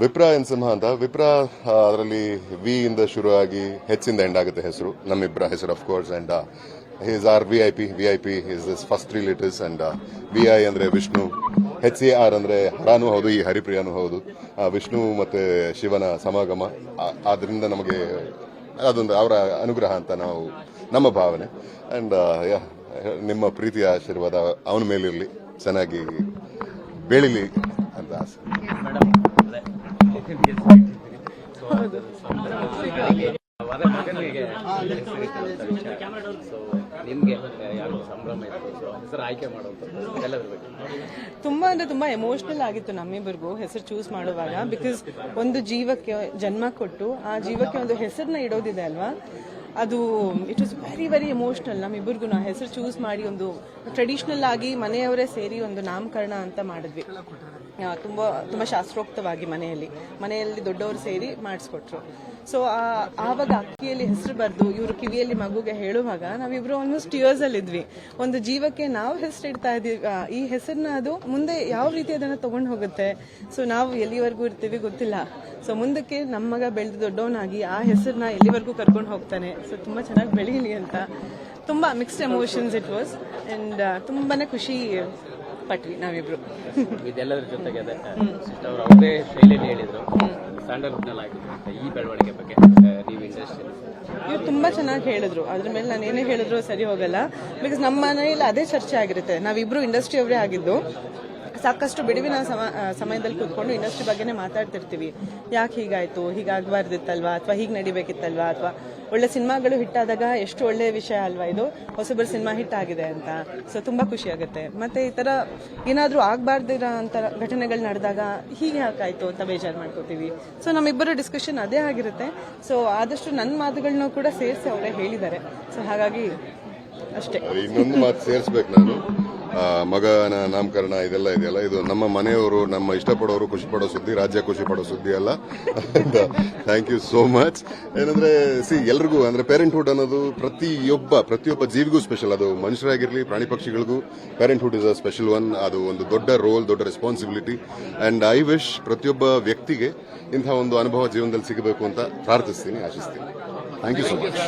ವಿಪ್ರ N ಸಿಂಹ ಅಂತ. ವಿಪ್ರ ಅದರಲ್ಲಿ V ಇಂದ ಶುರು ಆಗಿ ಹೆಚ್ಚಿಂದ ಎಂಡ್ ಆಗುತ್ತೆ ಹೆಸರು. ನಮ್ಮಿಬ್ಬರ ಹೆಸರು of course. And is R VIP is this first 3 letters. And VI ಅಂದ್ರೆ ವಿಷ್ಣು, HCR ಅಂದ್ರೆ ಹರಾನು ಹೌದು, ಈ ಹರಿಪ್ರಿಯಾನು ಹೌದು. ವಿಷ್ಣು ಮತ್ತೆ ಶಿವನ ಸಮಾಗಮ, ಆದ್ರಿಂದ ನಮಗೆ ಅದೊಂದು ಅವರ ಅನುಗ್ರಹ ಅಂತ ನಮ್ಮ ಭಾವನೆ. ಅಂಡ್ ನಿಮ್ಮ ಪ್ರೀತಿಯ ಆಶೀರ್ವಾದ ಅವನ ಮೇಲಿರಲಿ, ಚೆನ್ನಾಗಿ ಬೆಳಿಲಿ ಅಂತ ಆಸೆ. ತುಂಬಾ ಅಂದ್ರೆ ತುಂಬಾ ಎಮೋಷನಲ್ ಆಗಿತ್ತು ನಮ್ಮಿಬ್ಬರಿಗೂ ಹೆಸರು ಚೂಸ್ ಮಾಡುವಾಗ. ಬಿಕಾಸ್ ಒಂದು ಜೀವಕ್ಕೆ ಜನ್ಮ ಕೊಟ್ಟು ಆ ಜೀವಕ್ಕೆ ಒಂದು ಹೆಸರನ್ನ ಇಡೋದಿದೆ ಅಲ್ವಾ, ಅದು it was very very emotional. ನಮ್ಮಿಬ್ಬರಿಗೂ ನಾವು ಹೆಸರು ಚೂಸ್ ಮಾಡಿ ಒಂದು ಟ್ರೆಡಿಷನಲ್ ಆಗಿ ಮನೆಯವರೇ ಸೇರಿ ಒಂದು ನಾಮಕರಣ ಅಂತ ಮಾಡಿದ್ವಿ. ತುಂಬಾ ಶಾಸ್ತ್ರೋಕ್ತವಾಗಿ ಮನೆಯಲ್ಲಿ ದೊಡ್ಡವರು ಸೇರಿ ಮಾಡಿಸ್ಕೊಟ್ರು. ಸೊ ಆವಾಗ ಅಕ್ಕಿಯಲ್ಲಿ ಹೆಸರು ಬರೆದು ಇವರು ಕಿವಿಯಲ್ಲಿ ಮಗುಗೆ ಹೇಳುವಾಗ ನಾವಿಬ್ರು ಆಲ್ಮೋಸ್ಟ್ ಟಿಯರ್ಸ್ ಅಲ್ಲಿ ಇದ್ವಿ. ಒಂದು ಜೀವಕ್ಕೆ ನಾವು ಹೆಸರು ಇಡ್ತಾ ಇದೀವಿ, ಈ ಹೆಸರನ್ನ ಅದು ಮುಂದೆ ಯಾವ ರೀತಿ ಅದನ್ನ ತಗೊಂಡು ಹೋಗುತ್ತೆ, ಸೊ ನಾವು ಎಲ್ಲಿವರೆಗೂ ಇರ್ತೀವಿ ಗೊತ್ತಿಲ್ಲ. ಸೊ ಮುಂದಕ್ಕೆ ನಮ್ಮ ಮಗ ಬೆಳೆದು ದೊಡ್ಡವನಾಗಿ ಆ ಹೆಸರನ್ನ ಎಲ್ಲಿವರೆಗೂ ಕರ್ಕೊಂಡು ಹೋಗ್ತಾನೆ. ಸೊ ತುಂಬಾ ಚೆನ್ನಾಗಿ ಬೆಳೀಲಿ ಅಂತ ತುಂಬಾ mixed emotions it was. And ತುಂಬಾನೇ ಖುಷಿ ಪಟ್ವಿ ನಾವಿಬ್ರು. ಇದೆಲ್ಲದ್ರ ಜೊತೆಗೆ ಅವರು ಅವರೇ ಶೈಲಿಯಲ್ಲಿ ಹೇಳಿದ್ರು ಸ್ಟ್ಯಾಂಡರ್ಡ್ ಈ ಬೆಳವಣಿಗೆ ಬಗ್ಗೆ ನೀವು ಇಂಡಸ್ಟ್ರಿ ಇವ್ರು ತುಂಬಾ ಚೆನ್ನಾಗಿ ಹೇಳಿದ್ರು. ಅದ್ರ ಮೇಲೆ ನಾನು ಏನೇ ಹೇಳಿದ್ರು ಸರಿ ಹೋಗಲ್ಲ. ಬಿಕಾಸ್ ನಮ್ಮ ಮನೆಯಲ್ಲಿ ಅದೇ ಚರ್ಚೆ ಆಗಿರುತ್ತೆ. ನಾವಿಬ್ರು ಇಂಡಸ್ಟ್ರಿ ಅವರೇ ಆಗಿದ್ದು, ಸಾಕಷ್ಟು ಬಿಡುವಿನ ಸಮಯದಲ್ಲಿ ಕೂತ್ಕೊಂಡು ಇಂಡಸ್ಟ್ರಿ ಬಗ್ಗೆನೇ ಮಾತಾಡ್ತಿರ್ತೀವಿ. ಯಾಕೆ ಹೀಗಾಯ್ತು, ಹೀಗಾಗಬಾರ್ದಿತ್ತಲ್ವಾ, ಅಥವಾ ಹೀಗೆ ನಡಿಬೇಕಿತ್ತಲ್ವಾ, ಅಥವಾ ಒಳ್ಳೆ ಸಿನಿಮಾಗಳು ಹಿಟ್ ಆದಾಗ ಎಷ್ಟು ಒಳ್ಳೆ ವಿಷಯ ಅಲ್ವಾ ಇದು, ಹೊಸಬರ ಸಿನಿಮಾ ಹಿಟ್ ಆಗಿದೆ ಅಂತ. ಸೊ ತುಂಬಾ ಖುಷಿ ಆಗುತ್ತೆ. ಮತ್ತೆ ಈ ತರ ಏನಾದ್ರೂ ಆಗ್ಬಾರ್ದಿರೋ ಅಂತ ಘಟನೆಗಳು ನಡೆದಾಗ ಹೀಗೆ ಯಾಕಾಯ್ತು ಅಂತ ಬೇಜಾರು ಮಾಡ್ಕೋತೀವಿ. ಸೊ ನಮ್ಮಿಬ್ಬರ ಡಿಸ್ಕಷನ್ ಅದೇ ಆಗಿರುತ್ತೆ. ಸೊ ಆದಷ್ಟು ನನ್ನ ಮಾತುಗಳನ್ನೂ ಕೂಡ ಸೇರಿಸಿ ಅವರೇ ಹೇಳಿದ್ದಾರೆ. ಸೊ ಹಾಗಾಗಿ ಅಷ್ಟೇ. ಇನ್ನೊಂದು ಮಾತು ಸೇರಿಸ್ಬೇಕು ನಾನು, ಮಗನ ನಾಮಕರಣ ಇದೆಲ್ಲ ಇದೆಯಲ್ಲ, ಇದು ನಮ್ಮ ಮನೆಯವರು, ನಮ್ಮ ಇಷ್ಟಪಡೋರು ಖುಷಿ ಪಡೋ ಸುದ್ದಿ, ರಾಜ್ಯ ಖುಷಿ ಪಡೋ ಸುದ್ದಿ ಅಲ್ಲ. Thank you so much. ಏನಂದ್ರೆ ಎಲ್ರಿಗೂ ಅಂದ್ರೆ ಪೇರೆಂಟ್ಹುಡ್ ಅನ್ನೋದು ಪ್ರತಿಯೊಬ್ಬ ಜೀವಿಗೂ ಸ್ಪೆಷಲ್. ಅದು ಮನುಷ್ಯರಾಗಿರ್ಲಿ ಪ್ರಾಣಿ ಪಕ್ಷಿಗಳಿಗೂ parenthood is a special one. ಅದು ಒಂದು ದೊಡ್ಡ ರೋಲ್, ದೊಡ್ಡ ರೆಸ್ಪಾನ್ಸಿಬಿಲಿಟಿ. ಅಂಡ್ ಐ ವಿಶ್ ಪ್ರತಿಯೊಬ್ಬ ವ್ಯಕ್ತಿಗೆ ಇಂಥ ಒಂದು ಅನುಭವ ಜೀವನದಲ್ಲಿ ಸಿಗಬೇಕು ಅಂತ ಪ್ರಾರ್ಥಿಸ್ತೀನಿ, ಆಶಿಸ್ತೀನಿ. Thank you so much.